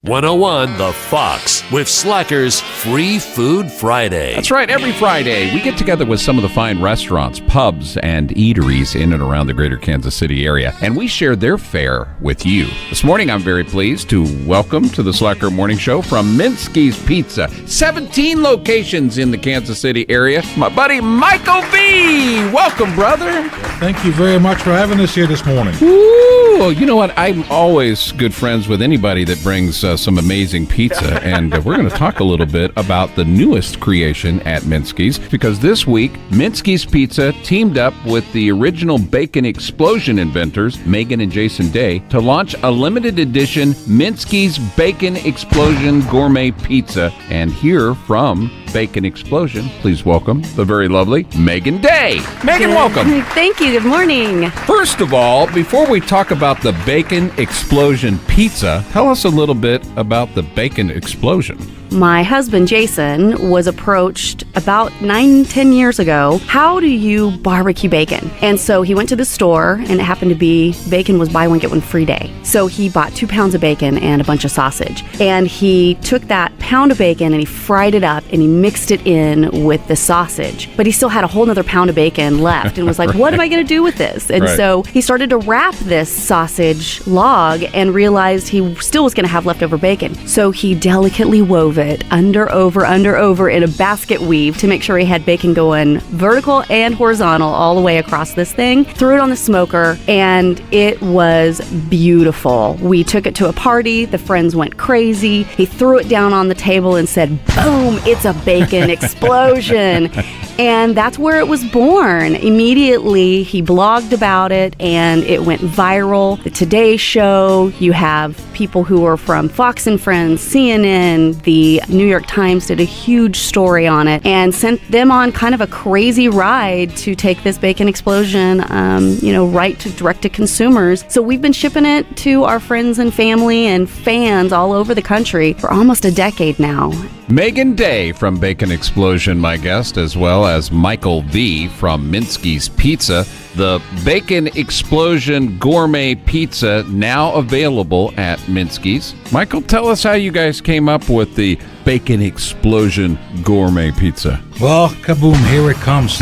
101 The Fox with Slacker's Free Food Friday. That's right. Every Friday, we get together with some of the fine restaurants, pubs, and eateries in and around the greater Kansas City area, and we share their fare with you. This morning, I'm very pleased to welcome to the Slacker Morning Show from Minsky's Pizza, 17 locations in the Kansas City area, my buddy Michael V. Welcome, brother. Thank you very much for having us here this morning. Ooh, you know what? I'm always good friends with anybody that brings some amazing pizza, and we're going to talk a little bit about the newest creation at Minsky's, because this week, Minsky's Pizza teamed up with the original Bacon Explosion inventors, Megan and Jason Day, to launch a limited edition Minsky's Bacon Explosion Gourmet Pizza. And here from Bacon Explosion, please welcome the very lovely Megan Day. Megan, welcome. Thank you. Good morning. First of all, before we talk about the Bacon Explosion Pizza, tell us a little bit about the Bacon Explosion. My husband, Jason, was approached about 9-10 years ago. How do you barbecue bacon? And so he went to the store, and it happened to be bacon was buy one, get one free day. So he bought 2 pounds of bacon and a bunch of sausage. And he took that pound of bacon and he fried it up and he mixed it in with the sausage. But he still had a whole nother pound of bacon left and was like, what am I going to do with this? And so he started to wrap this sausage log and realized he still was going to have leftover bacon. So he delicately wove it under, over in a basket weave to make sure he had bacon going vertical and horizontal all the way across this thing. Threw it on the smoker, and it was beautiful. We took it to a party. The friends went crazy. He threw it down on the table and said, boom, it's a bacon explosion. And that's where it was born. Immediately, he blogged about it, and it went viral. The Today Show, you have people who are from Fox and Friends, CNN, the New York Times did a huge story on it and sent them on kind of a crazy ride to take this bacon explosion, right to direct to consumers. So we've been shipping it to our friends and family and fans all over the country for almost a decade now. Megan Day from Bacon Explosion, my guest, as well as Michael V. from Minsky's Pizza. The Bacon Explosion Gourmet Pizza now available at Minsky's. Michael, tell us how you guys came up with the Bacon Explosion Gourmet Pizza. Well, kaboom, here it comes.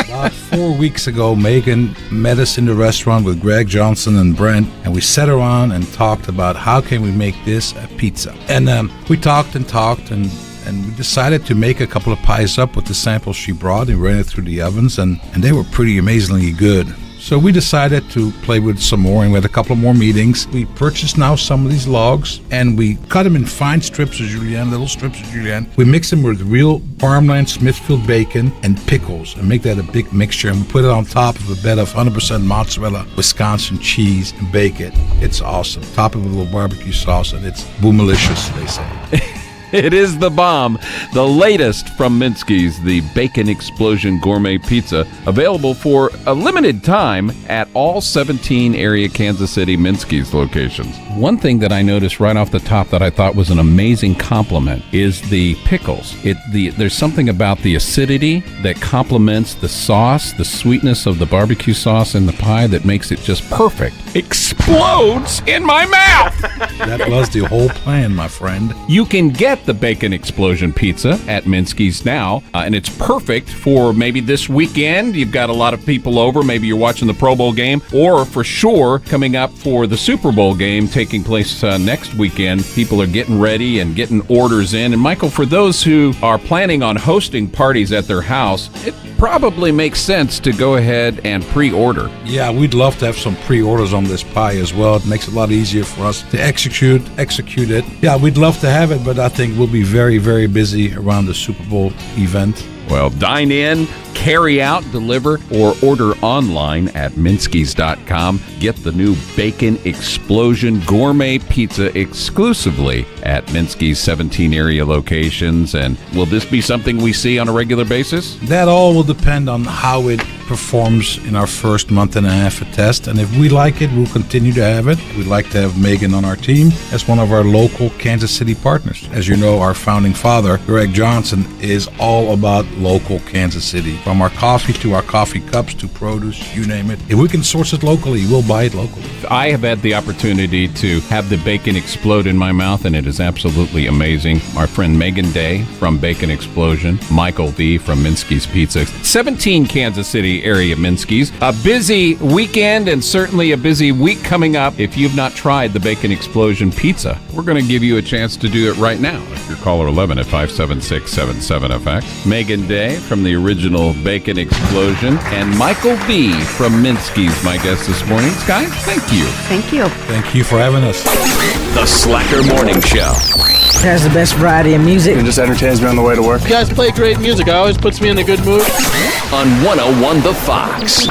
About 4 weeks ago, Megan met us in the restaurant with Greg Johnson and Brent, and we sat around and talked about how can we make this a pizza. And we talked and we decided to make a couple of pies up with the samples she brought and ran it through the ovens, and they were pretty amazingly good. So we decided to play with some more, and we had a couple of more meetings. We purchased now some of these logs, and we cut them in fine strips of julienne, little strips of julienne. We mix them with real farmland Smithfield bacon and pickles and make that a big mixture, and we put it on top of a bed of 100% mozzarella, Wisconsin cheese, and bake it. It's awesome. Top of a little barbecue sauce, and it's boomalicious, they say. It is the bomb. The latest from Minsky's, the Bacon Explosion Gourmet Pizza, available for a limited time at all 17 area Kansas City Minsky's locations. One thing that I noticed right off the top that I thought was an amazing compliment is the pickles. There's something about the acidity that complements the sauce, the sweetness of the barbecue sauce in the pie that makes it just perfect. Explodes in my mouth! That was the whole plan, my friend. You can get the Bacon Explosion Pizza at Minsky's now, and it's perfect for maybe this weekend. You've got a lot of people over. Maybe you're watching the Pro Bowl game, or for sure coming up for the Super Bowl game taking place next weekend. People are getting ready and getting orders in. And Michael, for those who are planning on hosting parties at their house, it probably makes sense to go ahead and pre-order. Yeah, we'd love to have some pre-orders on this pie as well. It makes it a lot easier for us to execute it. Yeah, we'd love to have it, but I think we'll be very, very busy around the Super Bowl event. Well, dine in, carry out, deliver, or order online at Minskys.com. Get the new Bacon Explosion Gourmet Pizza exclusively at Minsky's 17 area locations. And will this be something we see on a regular basis? That all will depend on how it performs in our first month and a half of test, and if we like it, we'll continue to have it. We'd like to have Megan on our team as one of our local Kansas City partners. As you know, our founding father, Greg Johnson, is all about local Kansas City. From our coffee to our coffee cups to produce, you name it. If we can source it locally, we'll buy it locally. I have had the opportunity to have the bacon explode in my mouth, and it is absolutely amazing. Our friend Megan Day from Bacon Explosion, Michael V from Minsky's Pizza, 17 Kansas City area Minsky's. A busy weekend and certainly a busy week coming up. If you've not tried the Bacon Explosion Pizza, we're going to give you a chance to do it right now. If you're caller 11 at 576-77FX. Megan Day from the original Bacon Explosion, and Michael V from Minsky's, my guest this morning. Guys, thank you. Thank you. Thank you for having us. The Slacker Morning Show. It has the best variety of music. It just entertains me on the way to work. You guys play great music. It always puts me in a good mood. On 101 The Fox.